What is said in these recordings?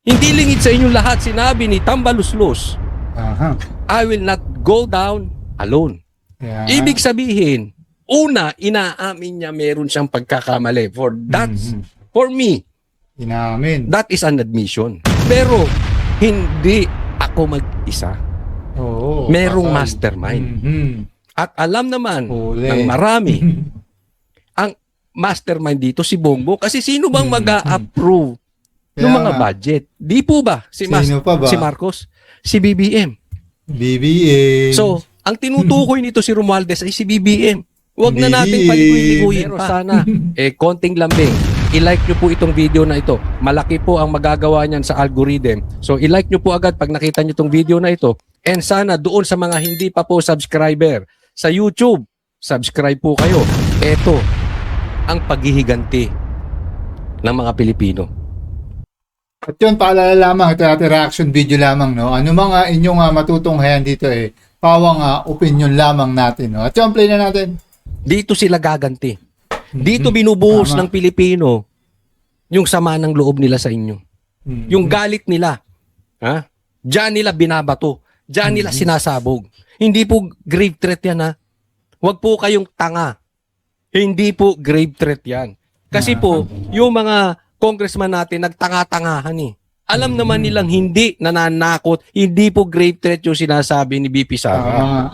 Hindi lingid sa inyong lahat, sinabi ni Tambaluslos, Aha. I will not go down alone. Yeah. Ibig sabihin, una, inaamin niya meron siyang pagkakamali. For me, Inamin. that is an admission. Pero, hindi ako mag-isa. Oo. Merong patay. mastermind. Mhm. At alam naman Huli. ng marami, ang mastermind dito si Bongbong. Kasi sino bang mag-a-approve ng Kaya mga nga. budget? Di po ba? Sino pa ba? Si Marcos? Si BBM. BBM. So, ang tinutukoy nito si Romualdez ay si BBM. Huwag na natin BBM. paliguin-liguin pa. Sana, konting lambing. I-like nyo po itong video na ito. Malaki po ang magagawa niyan sa algorithm. So, i-like nyo po agad pag nakita nyo itong video na ito. And sana doon sa mga hindi pa po subscriber sa YouTube, subscribe po kayo. Ito ang paghihiganti ng mga Pilipino. At yun, paalala lamang, ito natin reaction video lamang, no? Ano mga inyong matutunghayan dito pawang opinion lamang natin, no? At yun, play na natin. Dito sila gaganti. Dito binubuhos Tama. ng Pilipino yung sama ng loob nila sa inyo. Yung galit nila. Ha? Diyan nila binabato. Diyan nila sinasabog. Hindi po grave threat yan, ha? Huwag po kayong tanga. Hindi po grave threat yan. Kasi po, yung mga congressman natin nagtanga-tangahan eh. Alam naman nilang hindi nananakot, hindi po grave threat yung sinasabi ni BP Sara.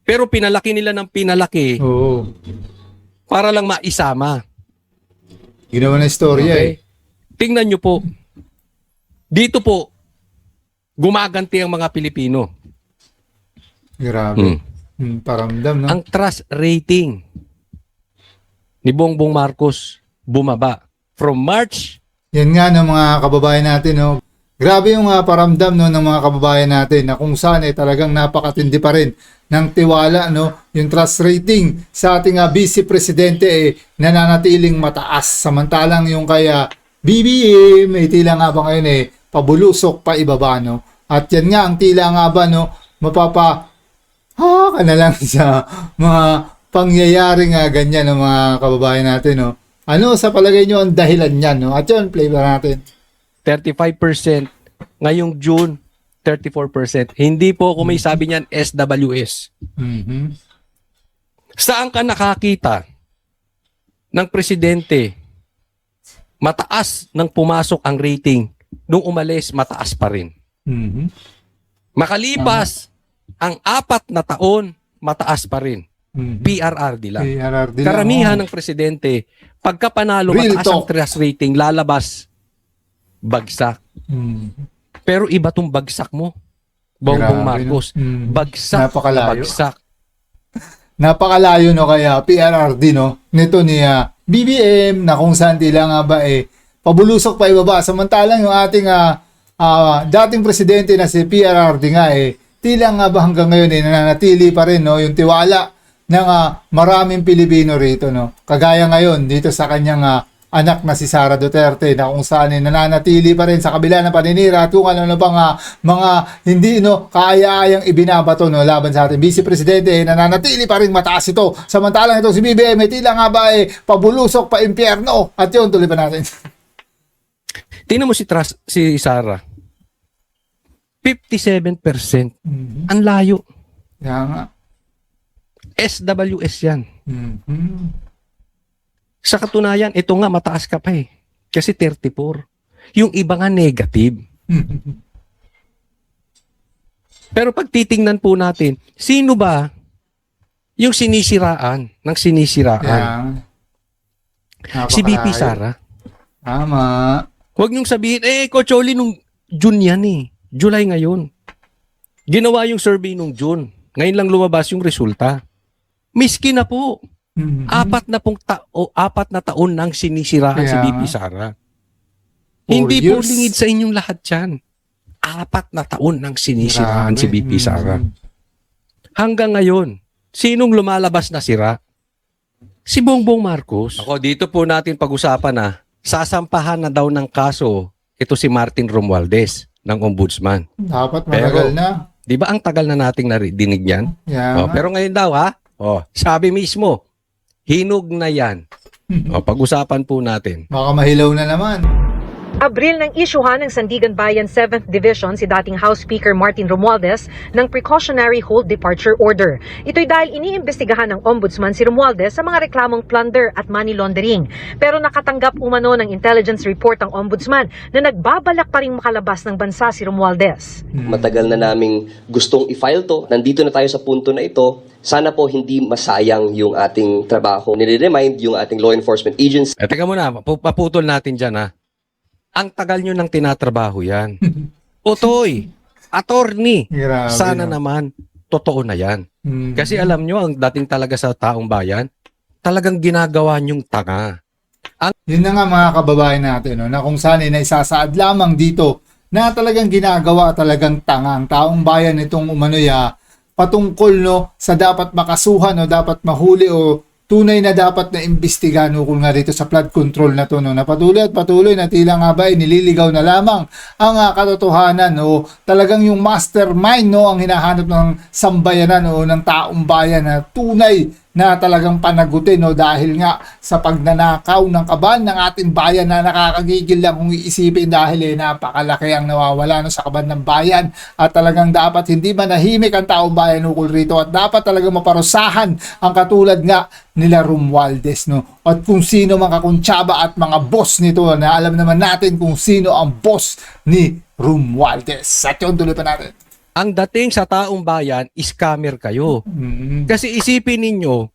Pero pinalaki nila ng pinalaki Oo. para lang maisama. Ginawa na istorya Tingnan nyo po. Dito po, gumaganti ang mga Pilipino. Grabe. Paramdam, no? Ang trust rating ni Bongbong Marcos bumaba. From March, Yan nga ng mga kababayan natin, no? Grabe yung paramdam, no, ng mga kababayan natin na kung saan talagang napakatindi pa rin ng tiwala, no? Yung trust rating sa ating vice presidente nananatiling mataas. Samantalang yung kaya BBM tila nga ba ngayon pabulusok pa ibaba, no? At yan nga ang tila nga ba, no, ka na lang sa mga pangyayari nga ganyan ng mga kababayan natin, no? Ano sa palagay nyo ang dahilan niyan, no? At yun, play ba natin? 35%. Ngayong June, 34%. Hindi po kung may sabi niyan SWS. Mhm. Saan ka nakakita ng presidente mataas nang pumasok ang rating, nung umalis mataas pa rin? Mhm. Makalipas ang 4 na taon, mataas pa rin. Mhm. PRRD lang. PRRD lang, Karamihan ng presidente, pagka panalo, Real mataas ang talk. trust rating, lalabas, bagsak. Mhm. Pero iba tong bagsak mo, Bongbong Grabe, no? Marcos. Bagsak, Napakalayo. bagsak. Napakalayo, no, kaya PRRD, no, nito ni BBM na kung saan tila nga ba pabulusok pa ibaba. Samantalang yung ating dating presidente na si PRRD nga tila nga ba hanggang ngayon nananatili pa rin, no, yung tiwala ng maraming Pilipino rito, no. Kagaya ngayon dito sa kanyang anak na si Sara Duterte na kung saan nananatili pa rin sa kabila ng paninira at kung ano bang mga hindi, no, kaaya-ayang ibinabato, no, laban sa ating vice presidente, nananatili pa rin mataas ito. Samantalang ito si BBM tila nga ba pabulusok pa impyerno. At yun, tuloy pa natin. Tingnan mo si Sara. 57%. Ang layo. Kaya nga. SWS yan. Mhm. Sa katunayan, ito nga mataas ka pa kasi 34. Yung iba nga negative. Pero pag titingnan po natin, sino ba yung sinisiraan ng sinisiraan? Kaya Si BP napakalayo. Sara. Tama. Huwag niyong sabihin, Coach Oli, nung June yan July ngayon. Ginawa yung survey nung June. Ngayon lang lumabas yung resulta. Miski na po. Mhm. 4 na taon nang sinisiraan si Kaya BP nga. Sara. 4 Hindi po years. lingid sa inyong lahat yan. 4 na taon nang sinisiraan si BP Sara. Hanggang ngayon, sinong lumalabas na sira? Si Bongbong Marcos. Ako, dito po natin pag-usapan sasampahan na daw ng kaso ito si Martin Romualdez ng Ombudsman. Dapat matagal Pero, na. Di ba ang tagal na nating narinig yan? Kaya nga. Pero ngayon daw sabi mismo, hinog na yan. Pag-usapan po natin. Baka mahilaw na naman. Abril nang isyuhan ng Sandigan Bayan 7th Division si dating House Speaker Martin Romualdez ng precautionary hold departure order. Ito'y dahil iniimbestigahan ng Ombudsman si Romualdez sa mga reklamong plunder at money laundering. Pero nakatanggap umano ng intelligence report ang Ombudsman na nagbabalak pa ring makalabas ng bansa si Romualdez. Matagal na naming gustong i-file to. Nandito na tayo sa punto na ito. Sana po hindi masayang yung ating trabaho. Nire-remind yung ating law enforcement agency. Teka muna, paputol natin dyan ha. Ang tagal nyo nang tinatrabaho yan. Otoy, attorney, Grabe, sana no? naman, totoo na yan. Mhm. Kasi alam nyo, ang dating talaga sa taong bayan, talagang ginagawa nyong tanga. Yun na nga mga kababayan natin, no, na kung saan ay naisasaad lamang dito na talagang ginagawa talagang tanga ang taong bayan itong umanoya patungkol no, sa dapat makasuhan o dapat mahuli o tunay na dapat na imbestigahan ukol nga dito sa flood control na to, no, na patuloy at patuloy na tila nga ba ay nililigaw na lamang ang katotohanan o talagang yung mastermind no, ang hinahanap ng sambayanan o ng taong bayan na tunay na talagang panagutin no, dahil nga sa pagnanakaw ng kaban ng ating bayan na nakakagigil lang kung iisipin dahil napakalaki ang nawawala no, sa kaban ng bayan at talagang dapat hindi manahimik ang taong bayan ukol rito at dapat talagang maparusahan ang katulad nga nila Romualdez no, at kung sino mga kakuntsaba at mga boss nito na alam naman natin kung sino ang boss ni Romualdez. At yun, tuloy pa natin. Ang dating sa taong bayan, scammer kayo. Mhm. Kasi isipin ninyo,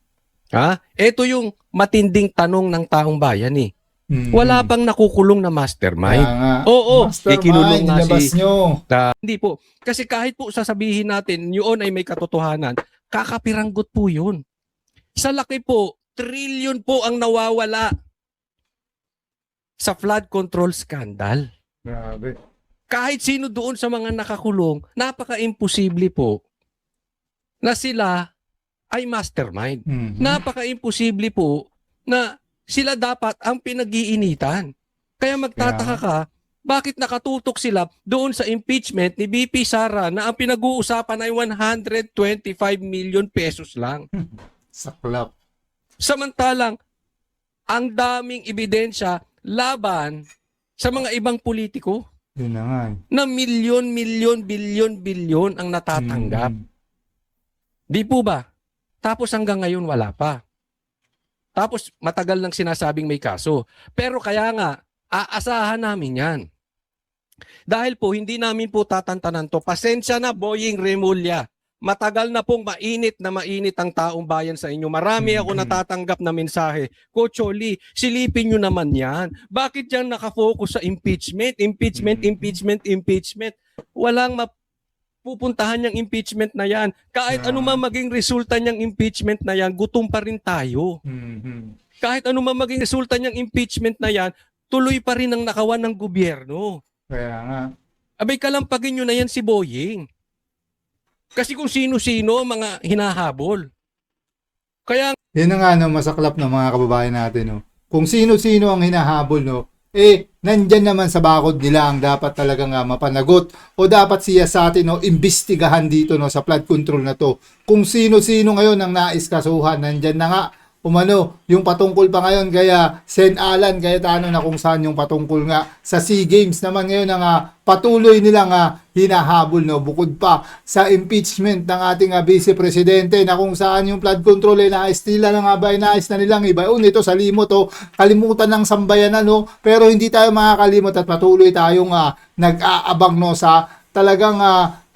ito yung matinding tanong ng taong bayan eh. Mhm. Wala pang nakukulong na mastermind. Kaya nga, Oo, mastermind, ikinulong na ilabas si... nyo. Hindi po. Kasi kahit po sasabihin natin, yun ay may katotohanan, kakapiranggot po yun. Sa laki po, trillion po ang nawawala sa flood control scandal. Grabe. Kahit sino doon sa mga nakakulong, napaka-imposible po na sila ay mastermind. Mhm. Napaka-imposible po na sila dapat ang pinag-iinitan. Kaya magtataka ka, bakit nakatutok sila doon sa impeachment ni BP Sara na ang pinag-uusapan ay 125 million pesos lang. Saklap. Samantalang, ang daming ebidensya laban sa mga ibang politiko Yun na nga. na milyon, bilyon ang natatanggap. Mhm. Di po ba? Tapos hanggang ngayon wala pa. Tapos matagal nang sinasabing may kaso. Pero kaya nga, aasahan namin yan. Dahil po, hindi namin po tatantanan to. Pasensya na, Boying Remulla. Matagal na pong mainit ang taong bayan sa inyo. Marami ako natatanggap na mensahe. Coach Oli, silipin nyo naman yan. Bakit yan nakafocus sa impeachment? Impeachment. Walang pupuntahan niyang impeachment na yan. Kahit ano man maging resulta niyang impeachment na yan, gutom pa rin tayo. Mhm. Kahit ano man maging resulta niyang impeachment na yan, tuloy pa rin ang nakawan ng gobyerno. Kaya nga. Abay, kalampagin nyo na yan si Boying. Kasi kung sino-sino ang mga hinahabol. Kaya Yun na nga no, masaklap na mga kababayan natin no. Kung sino-sino ang hinahabol no, nandyan naman sa bakod nila ang dapat talagang mapanagot o dapat siya sa atin no, imbestigahan dito no sa flood control na to. Kung sino-sino ngayon ang nais kasuhan, nandyan na nga umano yung patungkol pa ngayon kaya Sen Alan Cayetano na kung saan yung patungkol nga sa SEA Games naman ngayon ang patuloy nilang hinahabol no bukod pa sa impeachment ng ating Vice Presidente na kung saan yung flood control ay nais nila na nga ba nais na nilang ibaon ito sa limot o kalimutan ng sambayanan no pero hindi tayo makakalimot at patuloy tayong nag-aabang no sa talagang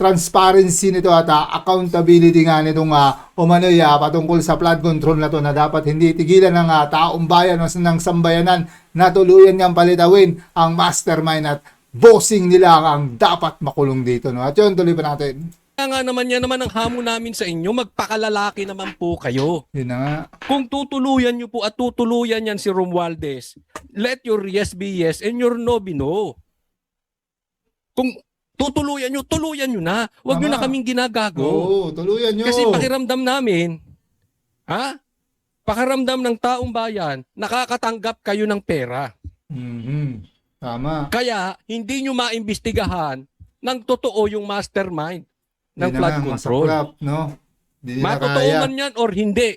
transparency nito at accountability nga nitong umano'y patungkol sa flood control na to na dapat hindi tigilan ng taong bayan o ng sambayanan na tuluyan niyang palitawin ang mastermind at bossing nila ang dapat makulong dito. No? At yun, tuloy pa natin. nga naman yan naman ang hamon namin sa inyo, magpakalalaki naman po kayo. Yun na nga. Kung tutuluyan nyo po at tutuluyan yan si Romualdez, let your yes be yes and your no be no. Kung tutuluyan nyo na. Huwag nyo Tama. na kaming ginagago. Oo, tuluyan nyo. Kasi pakiramdam namin, pakiramdam ng taong bayan, nakakatanggap kayo ng pera. Mhm. Tama. Kaya, hindi nyo maimbestigahan ng totoo yung mastermind ng Yun na flood nga, control. masaklap, no? Hindi nila Matotoo kaya. man yan or hindi.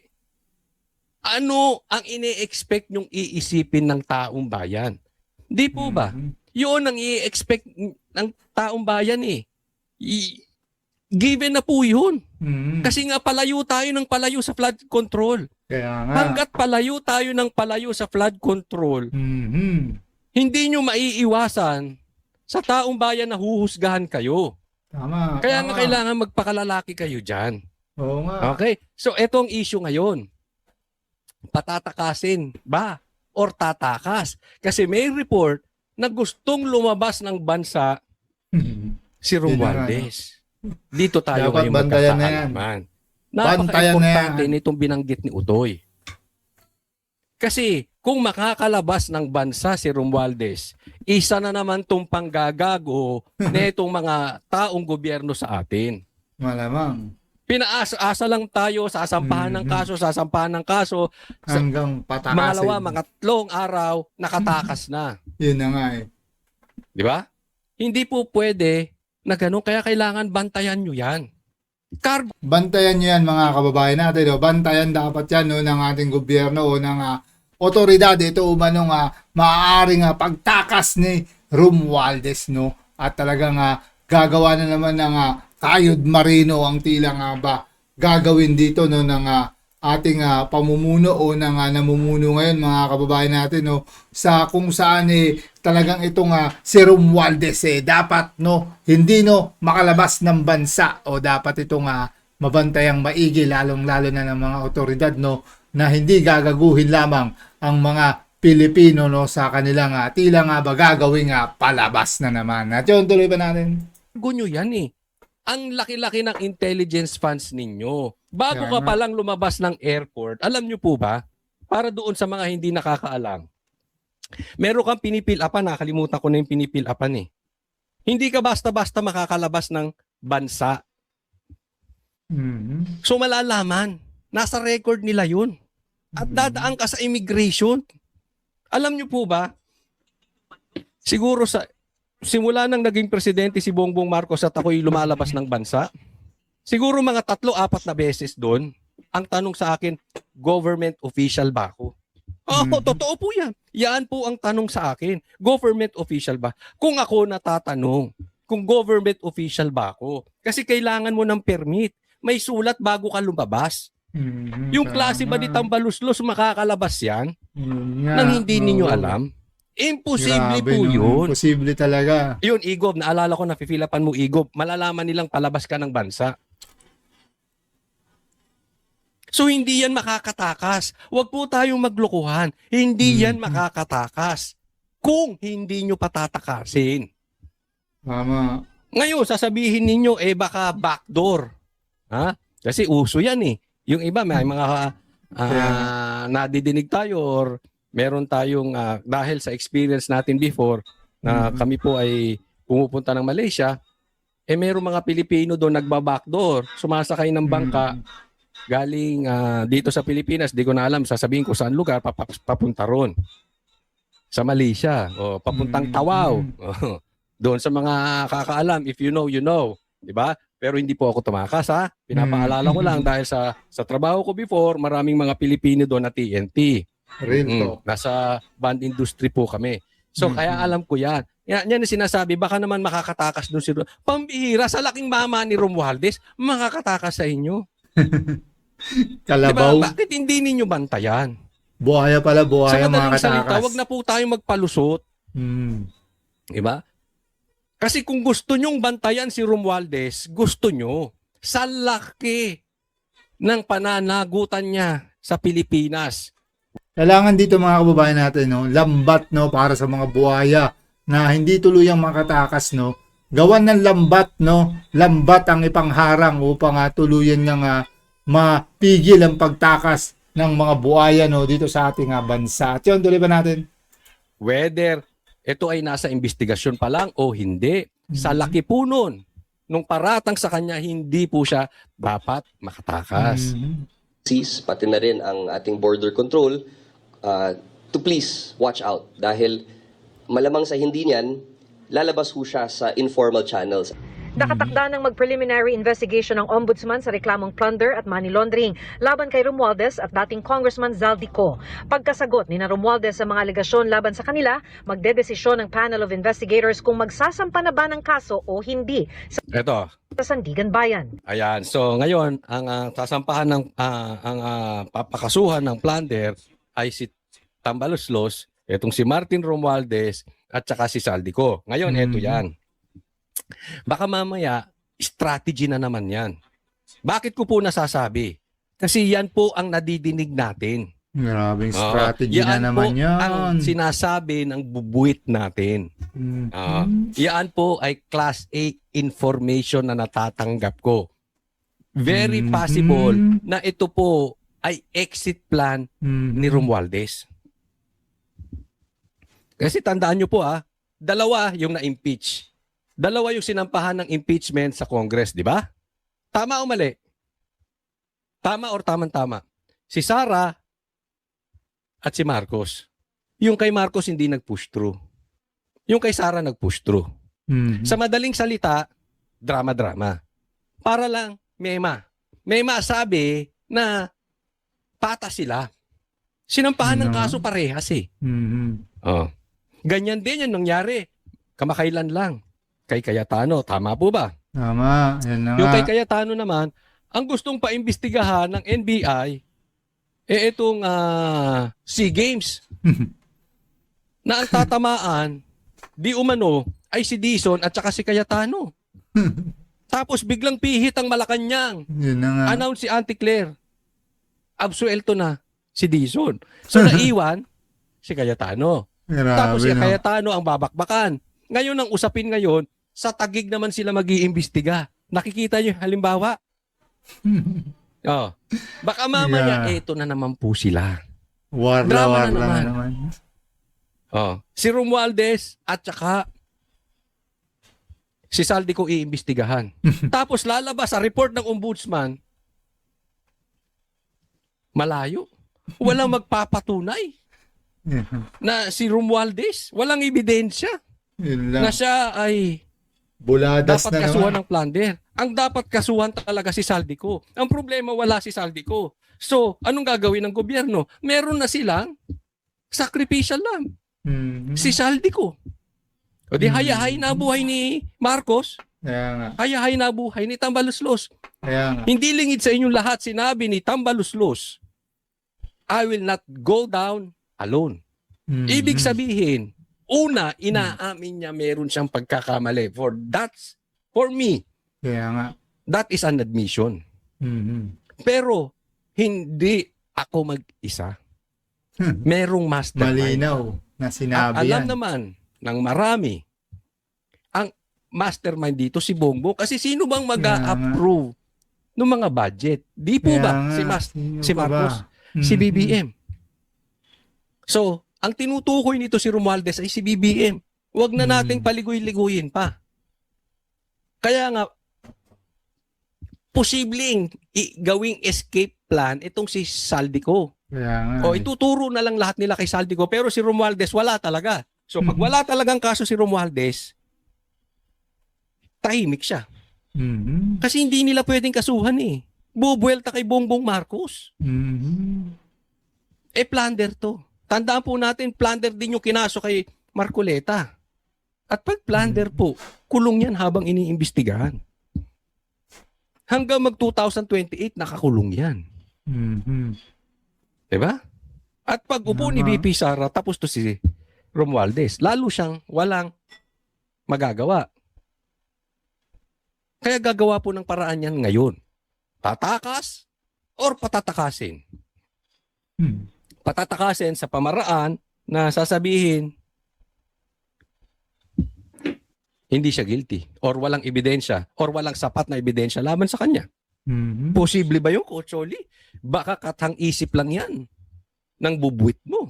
Ano ang ini-expect nyong iisipin ng taong bayan? Di po ba? Mhm. Yun ang i-expect ng taong bayan eh. Given na po yun. Kasi nga palayo tayo ng palayo sa flood control. Kaya nga. Hanggat palayo tayo ng palayo sa flood control, hindi nyo maiiwasan sa taong bayan na huhusgahan kayo. Tama. Kaya tama. nga kailangan magpakalalaki kayo dyan. Oo nga. Okay? So, etong issue ngayon. Patatakasin ba or tatakas? Kasi may report na gustong lumabas ng bansa si Romualdez. Dito tayo Dapat ngayon bantayan na yan. magkakaalaman. Bantayan na Napaka-importante yan. nitong binanggit ni Utoy. Kasi kung makakalabas ng bansa si Romualdez, isa na naman tong panggagago netong mga taong gobyerno sa atin. Malamang. Pinaasa lang tayo, sasampahan ng kaso, Hanggang patakasin. Malawa, mga 3 araw, nakatakas na. Yun na nga eh. Di ba? Hindi po pwede na ganun, kaya kailangan bantayan nyo yan. Cargo. Bantayan nyo yan mga kababayan natin. No? Bantayan dapat yan no, ng ating gobyerno o ng otoridad. Ito umanong maaaring pagtakas ni Romualdez. No? At talagang gagawa na naman ng kayod marino ang tila nga ba gagawin dito no, ng ating pamumuno o ng namumuno ngayon mga kababayan natin no, sa kung saan talagang itong si Romualdez dapat no hindi no makalabas ng bansa o dapat itong mabantayang maigi lalong-lalo na ng mga otoridad no na hindi gagaguhin lamang ang mga Pilipino no sa kanilang tila nga ba gagawing palabas na naman. At yun, tuloy ba natin? Nyo yan eh. Ang laki-laki ng intelligence funds ninyo. Bago Kaya ka nga. palang lumabas ng airport, alam nyo po ba, para doon sa mga hindi nakakaalam, meron kang pinipil-upan, nakalimutan ko na yung pinipil-upan eh. Hindi ka basta-basta makakalabas ng bansa. So malalaman, nasa record nila yun. At dadaan ka sa immigration. Alam nyo po ba, siguro simula nang naging presidente si Bongbong Marcos at ako'y lumalabas ng bansa, siguro mga 3-4 na beses doon, ang tanong sa akin, government official ba ako? Oo, totoo po yan. Yan po ang tanong sa akin. Government official ba? Kung ako natatanong, kung government official ba ako? Kasi kailangan mo ng permit. May sulat bago ka lumabas. Yung klase ba ni Tambaluslos makakalabas yan nang hindi ninyo alam? Imposible Grabe, po no? yun. Imposible talaga. Yun, Igob, naalala ko na fifilapan mo, Igob, malalaman nilang palabas ka ng bansa. So, hindi yan makakatakas. Huwag po tayong maglokohan. Hindi yan makakatakas kung hindi nyo patatakasin. Tama. Ngayon, sasabihin ninyo, baka backdoor. Ha? Kasi uso yan eh. Yung iba, may mga nadidinig tayo or meron tayong, dahil sa experience natin before, na kami po ay pumupunta ng Malaysia, meron mga Pilipino doon nagbabackdoor, sumasakay ng bangka, galing dito sa Pilipinas, di ko na alam, sasabihin ko saan lugar, papunta ron. Sa Malaysia, o papuntang Tawau. Doon sa mga kakaalam, if you know, you know. Diba? Pero hindi po ako tumakas ha. Pinapaalala ko lang dahil sa trabaho ko before, maraming mga Pilipino doon na TNT. Real talk. Nasa band industry po kami. So kaya alam ko yan. Yan ang sinasabi, baka naman makakatakas doon si pambihira sa laking mama ni Romualdez, makakatakas sa inyo. Kalabaw. Diba? Bakit hindi ninyo bantayan? Buhaya pala, buhaya Sa mga madaling salita, katakas. wag na po tayong magpalusot. Diba? Kasi kung gusto nyong bantayan si Romualdez, gusto nyo, sa laki ng pananagutan niya sa Pilipinas. Kailangan dito mga kababayan natin, no, lambat no para sa mga buhaya na hindi tuluyang makatakas, no. Gawan ng lambat, no. Lambat ang ipangharang upang tuluyan ng mapigil ang pagtakas ng mga buhaya no dito sa ating bansa. At yun, tuloy ba natin? Whether ito ay nasa investigasyon pa lang o hindi, sa laki po nun, nung paratang sa kanya, hindi po siya dapat makatakas. Pati na rin ang ating border control, to please watch out dahil malamang sa hindi niyan, lalabas ho siya sa informal channels. Nakatakda ng mag-preliminary investigation ng Ombudsman sa reklamong plunder at money laundering laban kay Romualdez at dating Congressman Zaldico. Pagkasagot ni Romualdez sa mga alegasyon laban sa kanila, magdedesisyon ng panel of investigators kung magsasampa na ba ng kaso o hindi Eto, sa Sandigan Bayan. ayan. So ngayon, ang sasampahan ng papakasuhan ng plunder ay si Tambaloslos, etong si Martin Romualdez at saka si Zaldico. Ngayon, eto yan. Baka mamaya, strategy na naman yan. Bakit ko po nasasabi? Kasi yan po ang nadidinig natin. Grabing strategy na Yan naman po yan. ang sinasabi ng bubuit natin. Yan po ay Class A information na natatanggap ko. Very possible na ito po ay exit plan ni Romualdez. Kasi tandaan nyo po dalawa yung na-impeach. Dalawa yung sinampahan ng impeachment sa Congress, di ba? Tama o mali? Tama or tamang-tama? Si Sara at si Marcos. Yung kay Marcos hindi nag-push through. Yung kay Sara nag-push through. Sa madaling salita, drama-drama. Para lang, mema. Mema sabi na patas sila. Sinampahan ng kaso parehas eh. Ganyan din yan nangyari. Kamakailan lang. Kay Cayetano, tama po ba? Tama, yan na Yung nga. kay Cayetano naman, ang gustong paimbestigahan ng NBI, itong SEA Games. Na ang tatamaan, di umano, ay si Dizon at saka si Cayetano. Tapos biglang pihit ang Malacanang. Yun na nga. Announce si Auntie Claire. Absuelto na si Dizon. So naiwan si Cayetano. Grabe, Tapos si no? Cayetano ang babakbakan. Ngayon ang usapin ngayon, sa Taguig naman sila mag-iimbestiga. Nakikita niyo halimbawa? Baka mamaya, Yeah. eto na naman po sila. Warla Drama na na naman. naman. Si Romualdez at saka si Zaldico iimbestigahan. Tapos lalabas sa report ng ombudsman, malayo. Walang magpapatunay na si Romualdez, walang ebidensya Yun na lang. siya ay Buladas dapat na kasuhan naman. ng plunder. Ang dapat kasuhan talaga si Zaldico. Ang problema, wala si Zaldico. So, anong gagawin ng gobyerno? Meron na silang sacrificial lamb. Si Zaldico. O di hayahay na buhay ni Marcos, Kaya nga. hayahay na buhay ni Tambaloslos. Kaya nga. Hindi lingid sa inyong lahat sinabi ni Tambaloslos, I will not go down alone. Ibig sabihin, una, inaamin niya meron siyang pagkakamali. For me, Kaya nga. that is an admission. Pero, hindi ako mag-isa. Merong mastermind. Malinaw na At sinabi alam yan. naman ng marami, ang mastermind dito si Bongbong. Kasi sino bang mag-a-approve ng mga budget? Di po Kaya ba? nga, Si sino pa Marcos, ba? si BBM. So, ang tinutukoy nito si Romualdez ay si BBM. Huwag na nating paligoy-liguyin pa. Kaya nga, posibleng gawing escape plan itong si Zaldico. Kaya nga. O ituturo na lang lahat nila kay Zaldico, pero si Romualdez wala talaga. So pag wala talagang kaso si Romualdez, tahimik siya. Kasi hindi nila pwedeng kasuhan eh. Bubuelta kay Bongbong Marcos. Plunder to. Tandaan po natin, plunder din yung kinaso kay Marcoleta. At pag plunder po, kulong yan habang iniimbestigahan. Hanggang mag-2028, nakakulong yan. Diba? At pag upo ni BP Sara, tapos to si Romualdez, lalo siyang walang magagawa. Kaya gagawa po ng paraan yan ngayon. Tatakas or patatakasin. Patatakasin sa pamaraan na sasabihin hindi siya guilty or walang ebidensya or walang sapat na ebidensya laban sa kanya. Posible ba yun, Coach Oli? Baka katang-isip lang yan ng bubuit mo.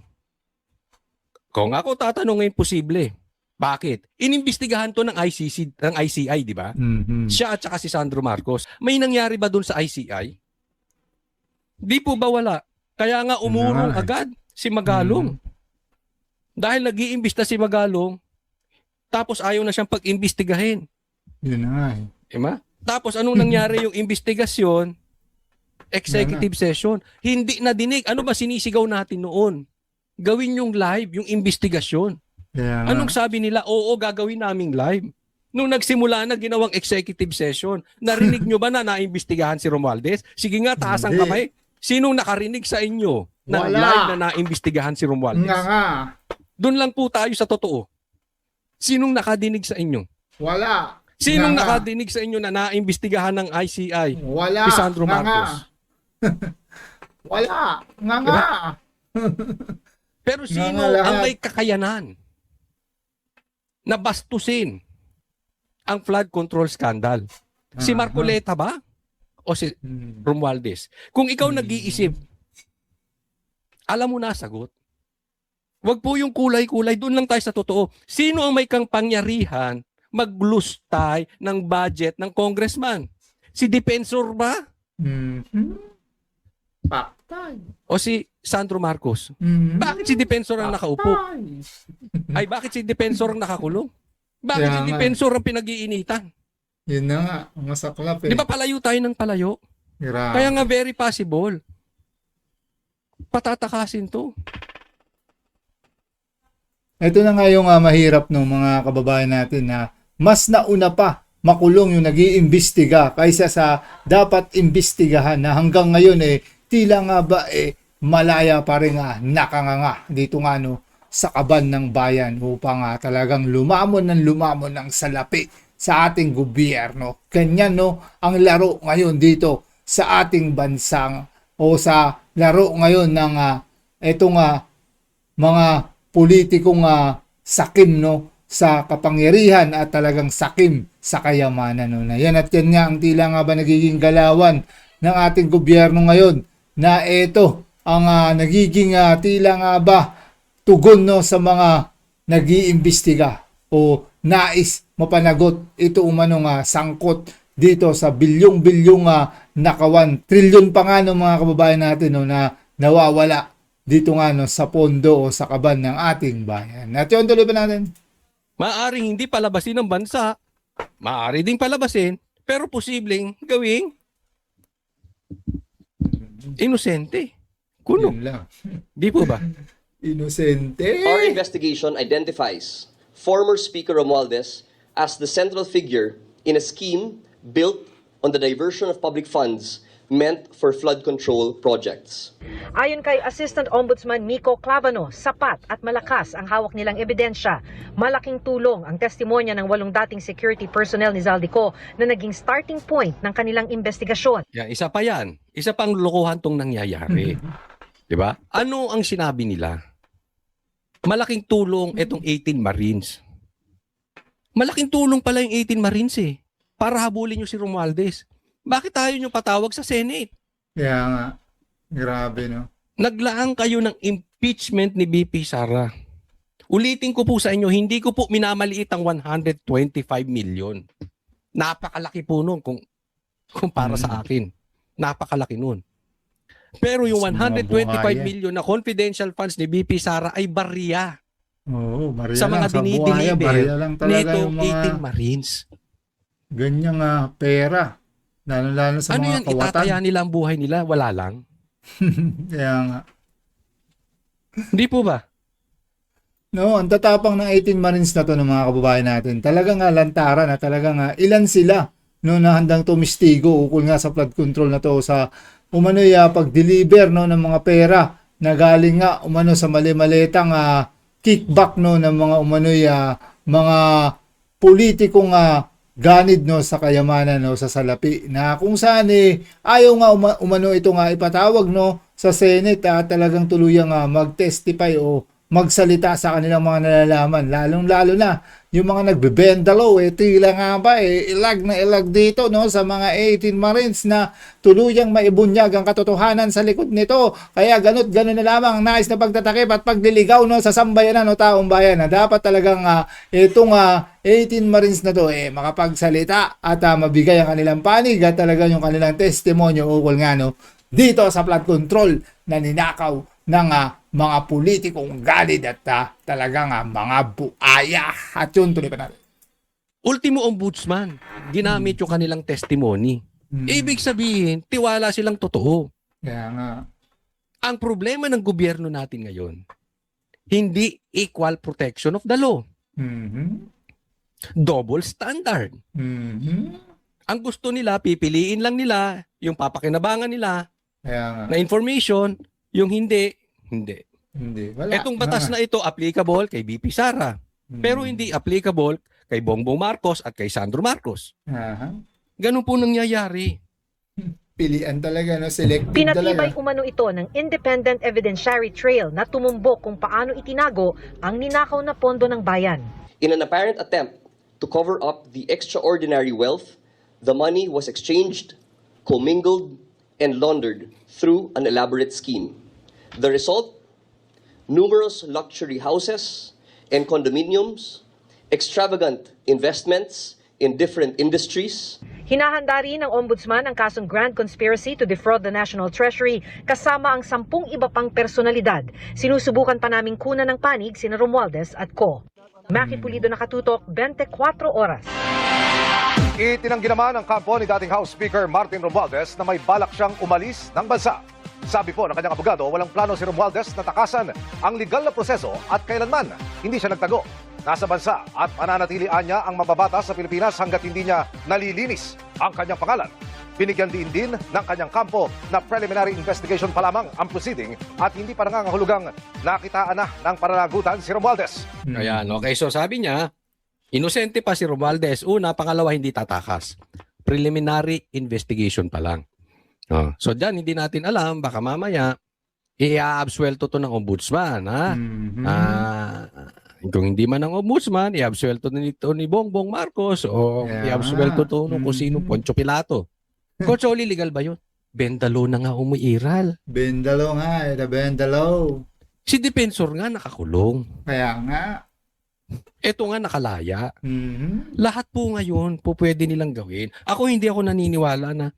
Kung ako tatanungin, posible. Bakit? Inimbestigahan to ng ICI, di ba? Siya at saka si Sandro Marcos. May nangyari ba dun sa ICI? Di po ba wala? Kaya nga umurong agad si Magalong. Dahil nag-iimbista si Magalong, tapos ayaw na siyang pag-imbestigahin. Yun na nga eh. Diba? Tapos anong nangyari yung investigasyon? Executive session. Hindi na dinig. Ano ba sinisigaw natin noon? Gawin yung live, yung investigasyon. Yeah. Anong sabi nila? Oo, gagawin naming live. Nung nagsimula na ginawang executive session, narinig nyo ba na naimbestigahan si Romualdez? Sige nga, taas ang Hindi. kamay. Sinong nakarinig sa inyo na Wala. live na naimbestigahan si Romualdez? Nga. Doon lang po tayo sa totoo. Sinong nakadinig sa inyo? Wala. Sinong Nga. nakadinig sa inyo na naimbestigahan ng ICI? Wala. Si Sandro Nga. Marcos. Wala. Nga. Diba? Pero sino Nga lahat. ang may kakayanan na bastusin ang flood control scandal? Si Aha. Marcoleta ba? O si Romualdez? Kung ikaw nag-iisip, alam mo na sagot. Huwag po yung kulay-kulay. Doon lang tayo sa totoo. Sino ang may pangyarihan maglustay ng budget ng congressman? Si Defensor ba? Paktay. O si Sandro Marcos? Mhm. Bakit si Defensor ang nakaupo? Ay, bakit si Defensor ang nakakulong? Bakit Kaya si nga. Defensor ang pinag-iinitan? Yun na nga. Ang masaklap eh. Di ba palayo tayo ng palayo? Grabe. Kaya nga very possible. Patatakasin to. Ito na nga yung mahirap ng mga kababayan natin na mas nauna pa makulong yung nag-iimbestiga kaysa sa dapat imbestigahan na hanggang ngayon tila nga ba malaya pa rin nakanganga dito nga sa kaban ng bayan upang talagang lumamon ng salapi sa ating gobyerno. Ganyan ang laro ngayon dito sa ating bansang o sa laro ngayon ng etong mga politikong sakim sa kapangyarihan at talagang sakim sa kayamanan na yan at yan nga ang tila nga ba nagiging galawan ng ating gobyerno ngayon na ito ang nagiging tila nga ba tugon sa mga nag-iimbestiga o nais mapanagot ito umanong sangkot dito sa bilyong-bilyong nakawan trilyon pa nga mga kababayan natin na nawawala dito nga sa pondo o sa kaban ng ating bayan. At yun, tuloy pa natin. Maaring hindi palabasin ng bansa, maaari ding palabasin, pero posibleng gawing inosente. Kuno. Yun lang. Di po ba? Inosente. Our investigation identifies former Speaker Romualdez as the central figure in a scheme built on the diversion of public funds meant for flood control projects. Ayon kay Assistant Ombudsman Nico Clavano, sapat at malakas ang hawak nilang ebidensya. Malaking tulong ang testimonya ng 8 dating security personnel ni Zaldico na naging starting point ng kanilang investigasyon. Yan, isa pa yan. Isa pang lokohan tong nangyayari. Di ba? Ano ang sinabi nila? Malaking tulong itong 18 Marines. Malaking tulong pala yung 18 Marines para habulin nyo si Romualdez. Bakit tayo nyo patawag sa Senate? Kaya nga. Grabe Naglaan kayo ng impeachment ni BP Sara. Ulitin ko po sa inyo, hindi ko po minamaliit ang 125 million. Napakalaki po nun kung para sa akin. Napakalaki nun. Pero yung Mas mga 125 buhaya. million na confidential funds ni BP Sara ay barya Oo, barya sa mga lang. Sa buhaya, dinideliver barya lang talaga nitong yung mga 18 Marines. ganyang pera. Lalo sa Ano mga yan? Itataya nila ang buhay nila? Wala lang. Kaya nga. Hindi po ba? No, ang tatapang ng 18 Marines na to ng mga kababayan natin. Talagang lantaran na talagang ilan sila na handang tumistigo ukol nga sa flood control na to sa umano'y pag-deliver ng mga pera na galing nga umano sa mali-malitang kickback ng mga umano'y mga politikong ganid sa kayamanan sa salapi na kung saan ayaw nga umano ito nga ipatawag sa Senate talagang tuluyang mag-testify o magsalita sa kanilang mga nalalaman lalong-lalo na yung mga nagbebendalo tila nga ba ilag na ilag dito sa mga 18 Marines na tuluyang maibunyag ang katotohanan sa likod nito kaya gano'n na lamang ang nais na pagtatakip at pagliligaw sa sambayanan taong bayan na dapat talagang itong 18 Marines na to makapagsalita at mabigay ang kanilang panig at talagang yung kanilang testimonyo ukol nga dito sa flood control na ninakaw ng mga politikong galid at talagang mga buaya. At yun, tuloy pa natin. Ultimo ombudsman, ginamit yung kanilang testimony. Ibig sabihin, tiwala silang totoo. Kaya nga. Ang problema ng gobyerno natin ngayon, hindi equal protection of the law. Mhm. Double standard. Mhm. Ang gusto nila, pipiliin lang nila yung papakinabangan nila Kaya nga. na information, yung hindi. Hindi. Wala. Etong batas na ito applicable kay BP Sara, pero hindi applicable kay Bongbong Marcos at kay Sandro Marcos. Aha. Ganun po nangyayari. Pilian talaga, no? Selective Pinatibay talaga. umano ito ng independent evidentiary trail na tumumbok kung paano itinago ang ninakaw na pondo ng bayan. In an apparent attempt to cover up the extraordinary wealth, the money was exchanged, commingled, and laundered through an elaborate scheme. The result? Numerous luxury houses and condominiums, extravagant investments in different industries. Hinahanda rin ng ombudsman ang kasong grand conspiracy to defraud the National Treasury kasama ang 10 iba pang personalidad. Sinusubukan pa naming kunan ng panig sina Romualdez at Co. Maki Pulido, nakatutok, 24 oras. Itinanggi naman ng kampo ni dating House Speaker Martin Romualdez na may balak siyang umalis ng bansa. Sabi po ng kanyang abogado, walang plano si Romualdez na takasan ang legal na proseso at kailanman hindi siya nagtago. Nasa bansa at pananatilian niya ang mababatas sa Pilipinas hanggat hindi niya nalilinis ang kanyang pangalan. Binigyan din ng kanyang kampo na preliminary investigation pa lamang ang proceeding at hindi pa nangangahulugang nakitaan na ng pananagutan si Romualdez. Ayan, okay. So sabi niya, inosente pa si Romualdez. Una, pangalawa, hindi tatakas. Preliminary investigation pa lang. Oh. So dyan, hindi natin alam, baka mamaya, i-absuelto to ng ombudsman. Ha? Kung hindi man ng ombudsman, i-absuelto nito ni Bongbong Marcos o i-absuelto to nung kung sino, Poncio Pilato. Coach Oli, legal ba yun? Bendalo na nga umiiral. Bendalo nga, bendalo. Si Defensor nga nakakulong. Kaya nga. Ito nga nakalaya. Mhm. Lahat po ngayon po pwede nilang gawin. Hindi ako naniniwala na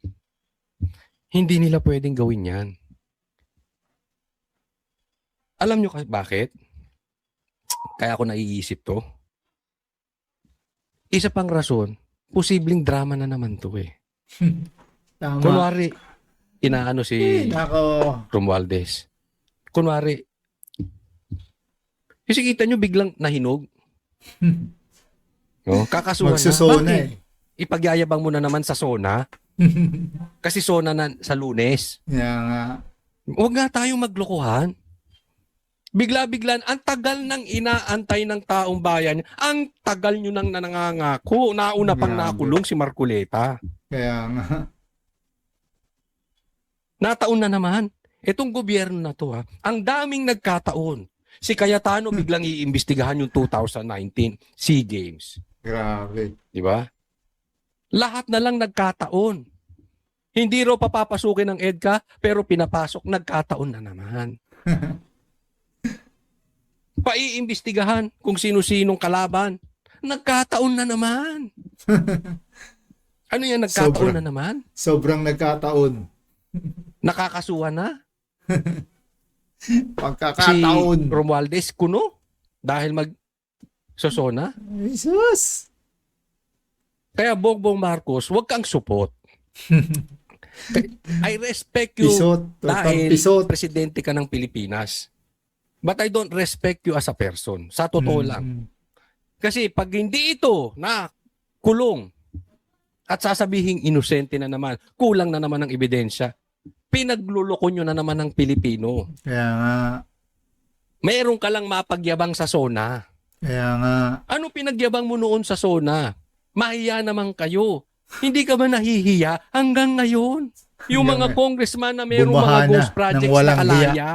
hindi nila pwedeng gawin yan. Alam nyo bakit? Kaya ako naiisip to. Isa pang rason, posibleng drama na naman to eh. Tama. Kunwari, inaano si Nako. Romualdez. Kunwari, kasi kita nyo biglang nahinog. No? Kakasuhan Magsusona na. eh. Ipagyayabang mo na naman sa SONA. Kasi SONA na sa Lunes. Kaya nga. Huwag nga tayong maglokohan. Bigla-biglan, ang tagal nang inaantay ng taong bayan. Ang tagal nyo nang nanangangako. Nauna pang Grabe. nakulong si Marcoleta. Kaya nga. Nataon na naman. Itong gobyerno na to, ang daming nagkataon. Si Cayetano biglang iimbestigahan yung 2019 SEA Games. Grabe. Di ba? Lahat na lang nagkataon. Hindi raw papapasukin ng EDCA, pero pinapasok, nagkataon na naman. Paiimbestigahan kung sino-sinong kalaban. Nagkataon na naman. Ano yan, nagkataon na naman? Sobrang nagkataon. Nakakasuhan na? Pagkakataon. Si Romualdez kuno? Dahil mag-sosona? Jesus. Kaya Bongbong Marcos, huwag kang supot. I respect you Pisot. dahil Pisot. presidente ka ng Pilipinas. But I don't respect you as a person. Sa totoo lang. Kasi pag hindi ito na kulong at sasabihing inosente na naman, kulang na naman ng ebidensya, pinagluloko nyo na naman ng Pilipino. Kaya nga. Meron ka lang mapagyabang sa SONA. Kaya nga. Ano pinagyabang mo noon sa SONA? Mahiya naman kayo. Hindi ka ba nahihiya hanggang ngayon? Yung Hanggang mga congressman na mayroong mga Bumahana ghost ng projects na walang kalaya.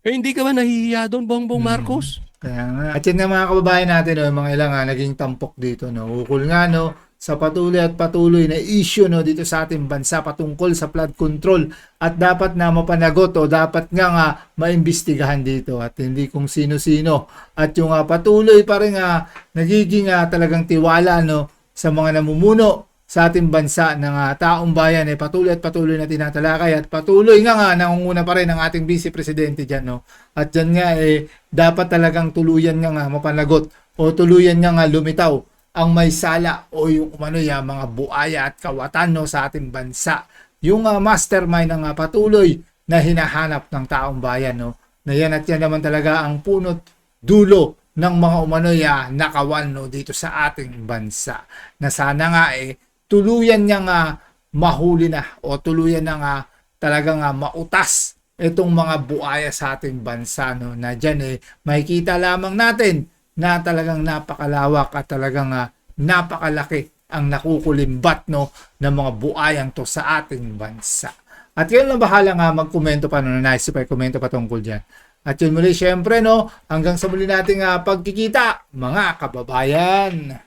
Hindi ka ba nahihiya doon, Bongbong Marcos? Kaya nga. At yun nga mga kababayan natin, no, yung mga ilang naging tampok dito. No? Ukol nga no, sa patuloy at patuloy na issue no, dito sa ating bansa patungkol sa flood control at dapat na mapanagot o dapat nga maimbestigahan dito at hindi kung sino-sino. At yung patuloy pa rin nagiging talagang tiwala no, sa mga namumuno sa ating bansa ng taong bayan patuloy at patuloy na tinatalakay at patuloy nga nangunguna pa rin ang ating Vice Presidente dyan. No? At dyan nga dapat talagang tuluyan nga mapanagot o tuluyan niya nga lumitaw ang may sala o yung mga buaya at kawatan no, sa ating bansa. Yung mastermind ng patuloy na hinahanap ng taong bayan, no, na yan at yan naman talaga ang punot dulo ng mga nakawan no, dito sa ating bansa. Na sana nga tuluyan niya nga mahuli na o tuluyan na nga talagang mautas itong mga buaya sa ating bansa, no, na dyan makikita lamang natin na talagang napakalawak at talagang napakalaki ang nakukulimbat no, ng mga buayang to sa ating bansa. At yun na bahala nga magkomento pa, no, na nice pa komento pa tungkol dyan. At yun muli, syempre, no, hanggang sa muli nating pagkikita, mga kababayan.